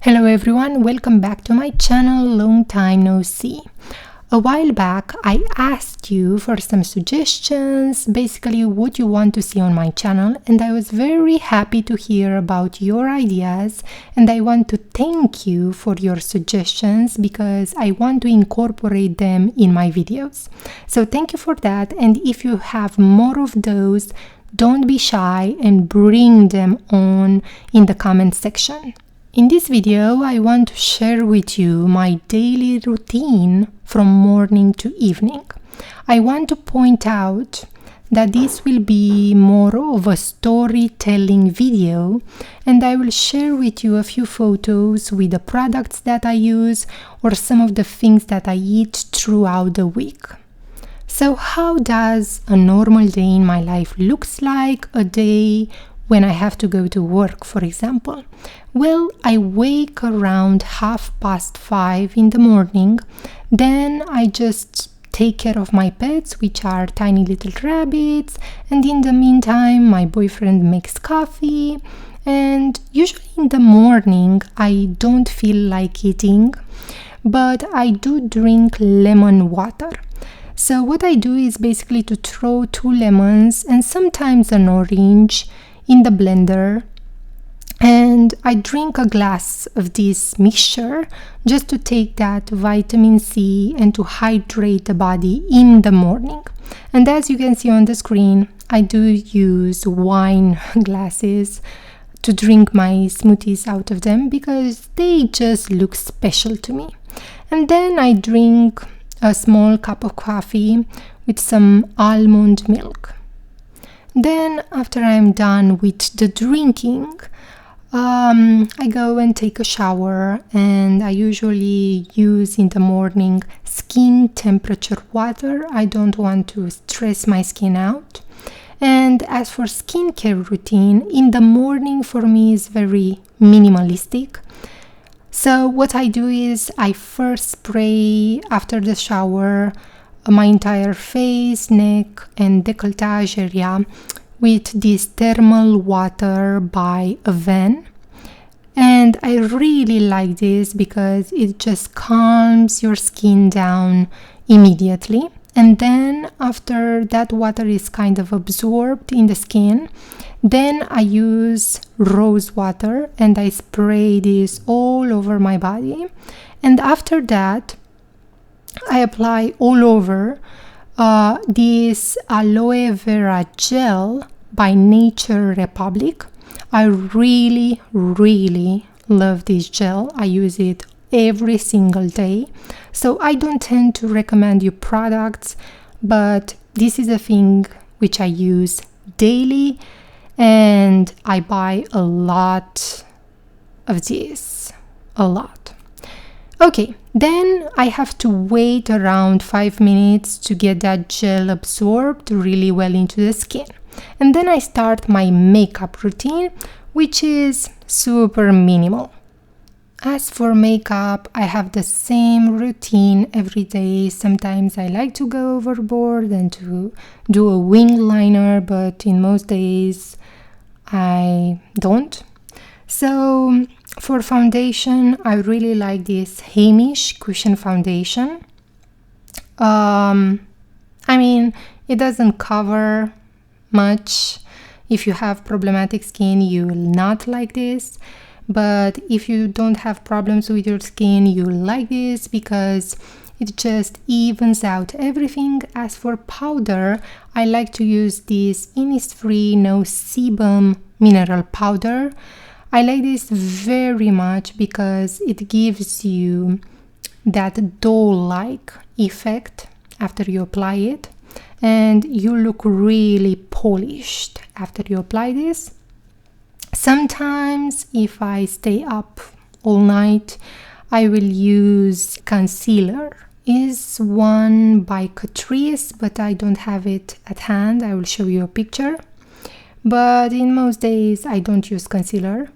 Hello everyone, welcome back to my channel. Long time no see. A while back I asked you for some suggestions, basically what you want to see on my channel, and I was very happy to hear about your ideas, and I want to thank you for your suggestions because I want to incorporate them in my videos. So thank you for that, and if you have more of those, don't be shy and bring them on in the comment section. In this video, I want to share with you my daily routine from morning to evening. I want to point out that this will be more of a storytelling video, and I will share with you a few photos with the products that I use or some of the things that I eat throughout the week. So how does a normal day in my life looks like, a day when I have to go to work, for example? Well, I wake around 5:30 in the morning, then I just take care of my pets, which are tiny little rabbits, and in the meantime my boyfriend makes coffee, and usually in the morning I don't feel like eating, but I do drink lemon water. So what I do is basically to throw 2 lemons and sometimes an orange in the blender, and I drink a glass of this mixture just to take that vitamin C and to hydrate the body in the morning. And as you can see on the screen, I do use wine glasses to drink my smoothies out of them because they just look special to me. And then I drink a small cup of coffee with some almond milk. Then after I'm done with the drinking, I go and take a shower, and I usually use in the morning skin temperature water. I don't want to stress my skin out. And as for skincare routine, in the morning for me is very minimalistic. So what I do is I first spray after the shower my entire face, neck and décolletage area with this Thermale water by Avene. And I really like this because it just calms your skin down immediately. And then after that water is kind of absorbed in the skin, then I use rose water and I spray this all over my body. And after that, I apply all over this Aloe vera gel by Nature Republic. I really love this gel. I use it every single day. So I don't tend to recommend you products, but this is a thing which I use daily, and I buy a lot of this. A lot. Okay, then I have to wait around 5 minutes to get that gel absorbed really well into the skin. And then I start my makeup routine, which is super minimal. As for makeup, I have the same routine every day. Sometimes I like to go overboard and to do a wing liner, but in most days I don't. So for foundation, I really like this Heimish cushion foundation. It doesn't cover much. If you have problematic skin, you will not like this. But if you don't have problems with your skin, you will like this because it just evens out everything. As for powder, I like to use this Innisfree No Sebum mineral powder. I like this very much because it gives you that dough-like effect after you apply it, and you look really polished after you apply this. Sometimes if I stay up all night, I will use concealer. Is one by Catrice, but I don't have it at hand. I will show you a picture. But in most days I don't use concealer.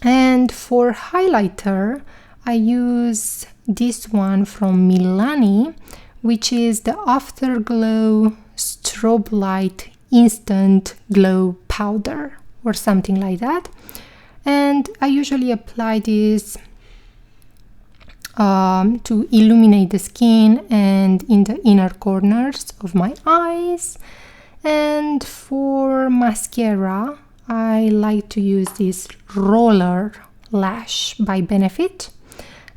And for highlighter, I use this one from Milani, which is the Afterglow Strobe Light Instant Glow Powder or something like that. And I usually apply this to illuminate the skin and in the inner corners of my eyes. And for mascara, I like to use this Roller Lash by Benefit.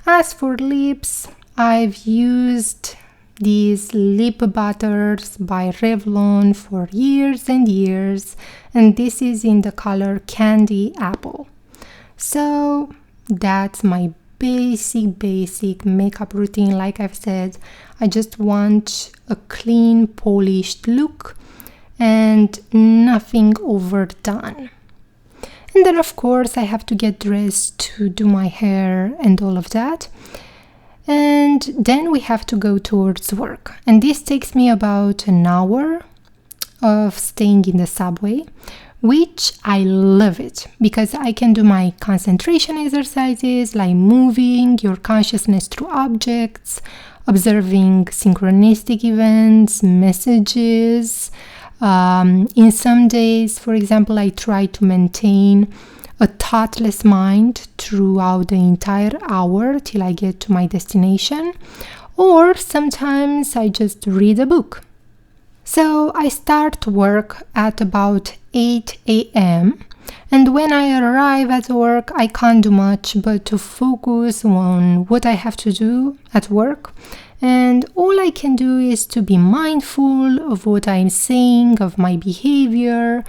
As for lips, I've used these lip butters by Revlon for years and years, and this is in the color Candy Apple. So that's my basic makeup routine. Like I've said, I just want a clean, polished look and nothing overdone. And then of course I have to get dressed to do my hair and all of that. And then we have to go towards work. And this takes me about an hour of staying in the subway, which I love it because I can do my concentration exercises like moving your consciousness through objects, observing synchronistic events, messages. In some days, for example, I try to maintain a thoughtless mind throughout the entire hour till I get to my destination, or sometimes I just read a book. So I start work at about 8 a.m. and when I arrive at work, I can't do much but to focus on what I have to do at work. And all I can do is to be mindful of what I'm saying, of my behavior,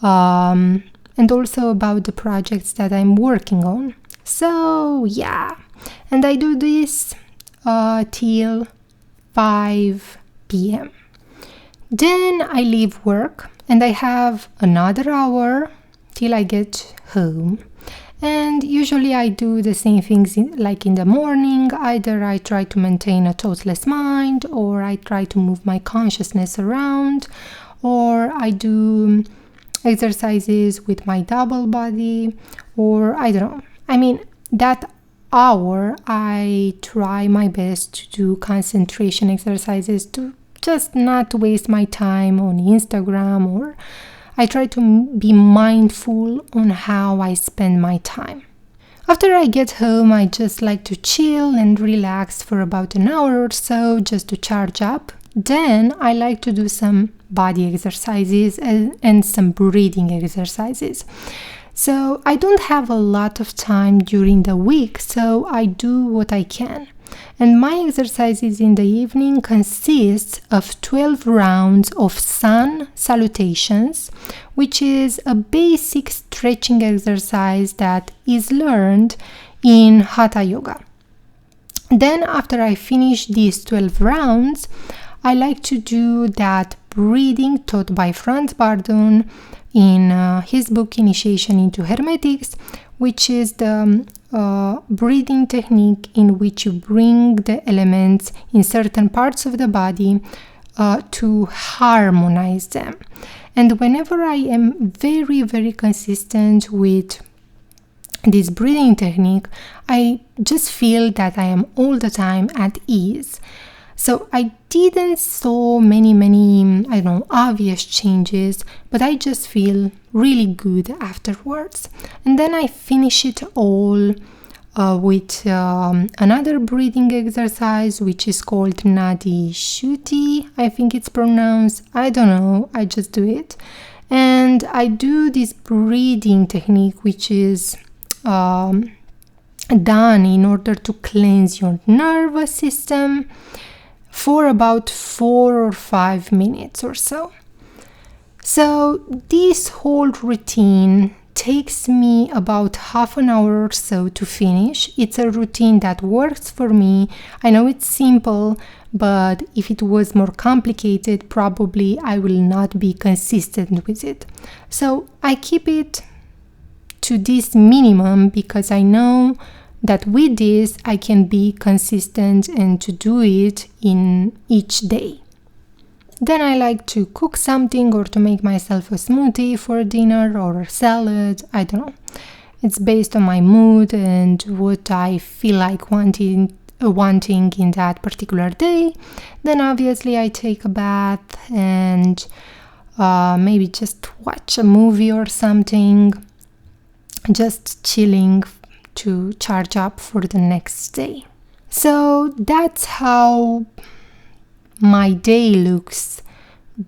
and also about the projects that I'm working on. So yeah, and I do this till 5 p.m. Then I leave work and I have another hour till I get home. And usually I do the same things like in the morning. Either I try to maintain a thoughtless mind, or I try to move my consciousness around, or I do exercises with my double body, or I don't know. I mean, that hour I try my best to do concentration exercises to just not waste my time on Instagram, or I try to be mindful on how I spend my time. After I get home, I just like to chill and relax for about an hour or so just to charge up. Then I like to do some body exercises and some breathing exercises. So I don't have a lot of time during the week, so I do what I can. And my exercises in the evening consist of 12 rounds of sun salutations, which is a basic stretching exercise that is learned in Hatha Yoga. Then after I finish these 12 rounds, I like to do that breathing taught by Franz Bardon in his book Initiation into Hermetics, which is the breathing technique in which you bring the elements in certain parts of the body to harmonize them. And whenever I am very consistent with this breathing technique, I just feel that I am all the time at ease. So I didn't saw many, I don't know, obvious changes, but I just feel really good afterwards. And then I finish it all with another breathing exercise, which is called Nadi Shuti. I think it's pronounced. I don't know. I just do it. And I do this breathing technique, which is done in order to cleanse your nervous system for about 4 or 5 minutes or so. So this whole routine takes me about half an hour or so to finish. It's a routine that works for me. I know it's simple, but if it was more complicated, probably I will not be consistent with it. So I keep it to this minimum because I know that with this I can be consistent and to do it in each day. Then I like to cook something or to make myself a smoothie for dinner or a salad. I don't know. It's based on my mood and what I feel like wanting in that particular day. Then obviously I take a bath and maybe just watch a movie or something. just chilling to charge up for the next day. So that's how my day looks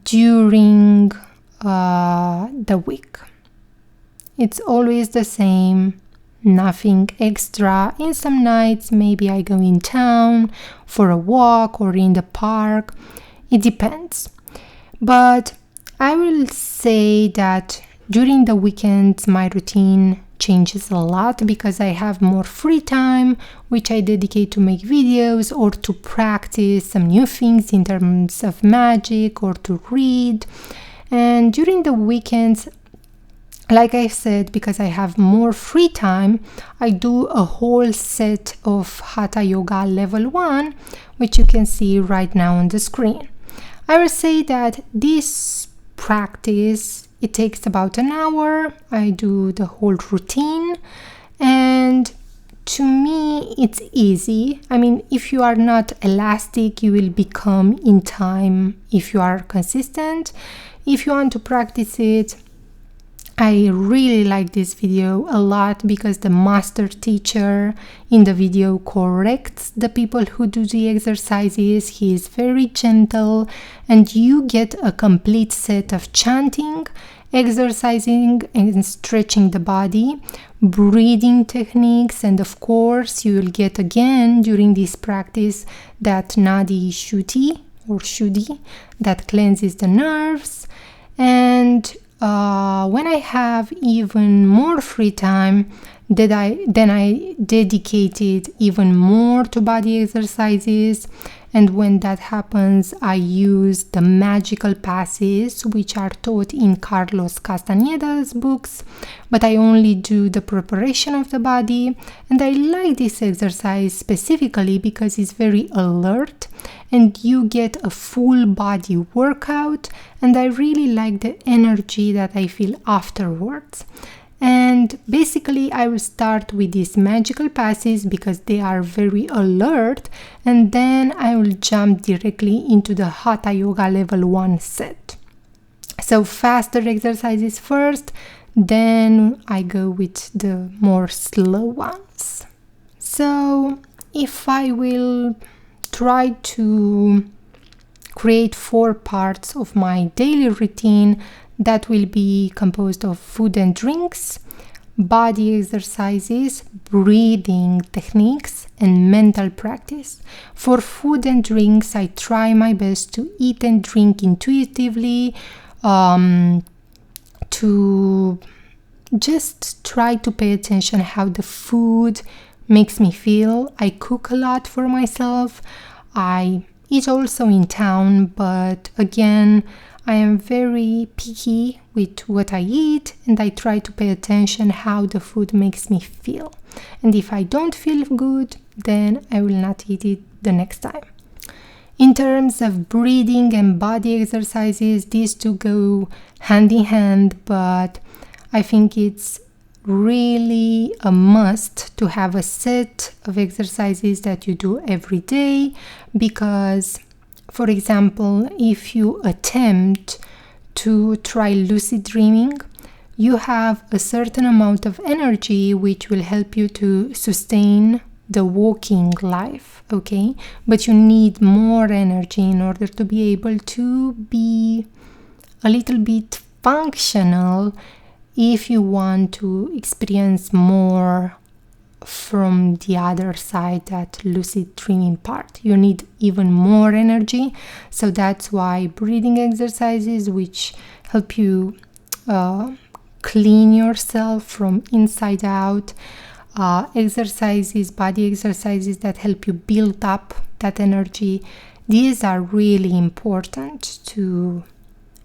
during the week. It's always the same, nothing extra. In some nights, maybe I go in town for a walk or in the park. It depends. But I will say that during the weekends, my routine changes a lot because I have more free time, which I dedicate to make videos or to practice some new things in terms of magic or to read. And during the weekends, like I said, because I have more free time, I do a whole set of Hatha Yoga level 1, which you can see right now on the screen. I will say that this practice, it takes about an hour. I do the whole routine, and to me it's easy. I mean, if you are not elastic, you will become in time if you are consistent. If you want to practice it, I really like this video a lot because the master teacher in the video corrects the people who do the exercises. He is very gentle, and you get a complete set of chanting, exercising and stretching the body, breathing techniques, and of course you will get again during this practice that Nadi Shuddhi or Shuddhi that cleanses the nerves. And when I have even more free time, then I dedicate it even more to body exercises. And when that happens, I use the magical passes which are taught in Carlos Castañeda's books, but I only do the preparation of the body. And I like this exercise specifically because it's very alert and you get a full body workout, and I really like the energy that I feel afterwards. And basically I will start with these magical passes because they are very alert, and then I will jump directly into the Hatha Yoga level 1 set. So faster exercises first, then I go with the more slow ones. So if I will try to create 4 parts of my daily routine, that will be composed of food and drinks, body exercises, breathing techniques, and mental practice. For food and drinks, I try my best to eat and drink intuitively, to just try to pay attention how the food makes me feel. I cook a lot for myself. I eat also in town, but again, I am very picky with what I eat, and I try to pay attention how the food makes me feel. And if I don't feel good, then I will not eat it the next time. In terms of breathing and body exercises, these two go hand in hand, but I think it's really a must to have a set of exercises that you do every day, because for example, if you attempt to try lucid dreaming, you have a certain amount of energy which will help you to sustain the waking life, okay? But you need more energy in order to be able to be a little bit functional if you want to experience more from the other side, that lucid dreaming part. You need even more energy, so that's why breathing exercises which help you clean yourself from inside out, exercises, body exercises that help you build up that energy, these are really important to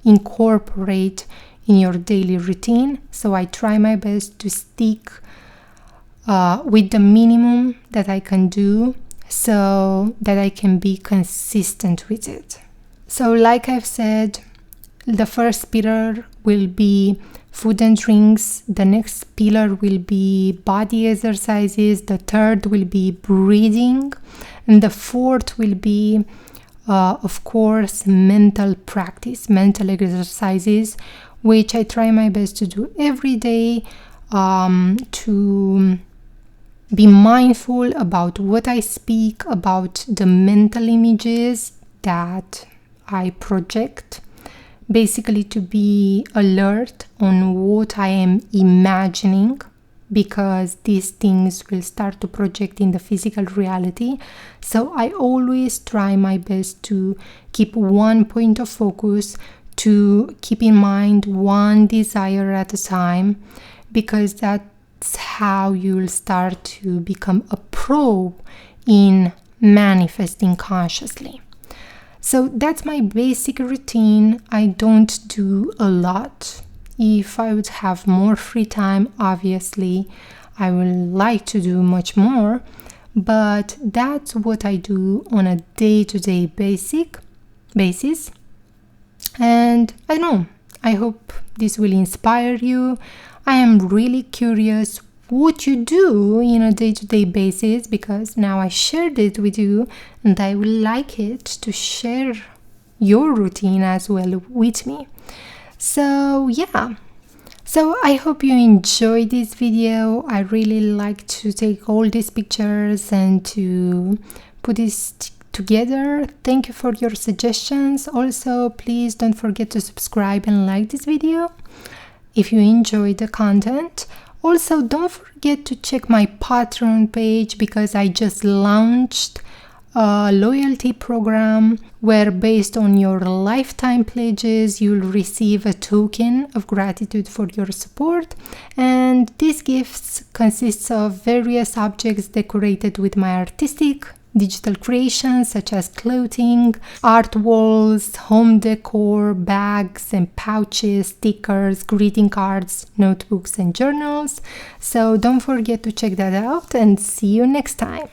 incorporate in your daily routine. So I try my best to stick with the minimum that I can do so that I can be consistent with it. So like I've said, the first pillar will be food and drinks, the next pillar will be body exercises, the third will be breathing, and the fourth will be of course mental practice, mental exercises, which I try my best to do every day. to be mindful about what I speak, about the mental images that I project. Basically, to be alert on what I am imagining, because these things will start to project in the physical reality. So I always try my best to keep one point of focus, to keep in mind one desire at a time, because that's how you'll start to become a pro in manifesting consciously. So that's my basic routine. I don't do a lot. If I would have more free time, obviously, I would like to do much more. But that's what I do on a day-to-day basis. And I don't know, I hope this will inspire you. I am really curious what you do in a day-to-day basis, because now I shared it with you and I would like it to share your routine as well with me. So yeah, so I hope you enjoyed this video. I really like to take all these pictures and to put this together. Thank you for your suggestions. Also, please don't forget to subscribe and like this video if you enjoyed the content. Also, don't forget to check my Patreon page, because I just launched a loyalty program where, based on your lifetime pledges, you'll receive a token of gratitude for your support. And these gifts consists of various objects decorated with my artistic digital creations, such as clothing, art walls, home decor, bags and pouches, stickers, greeting cards, notebooks and journals. So don't forget to check that out, and see you next time.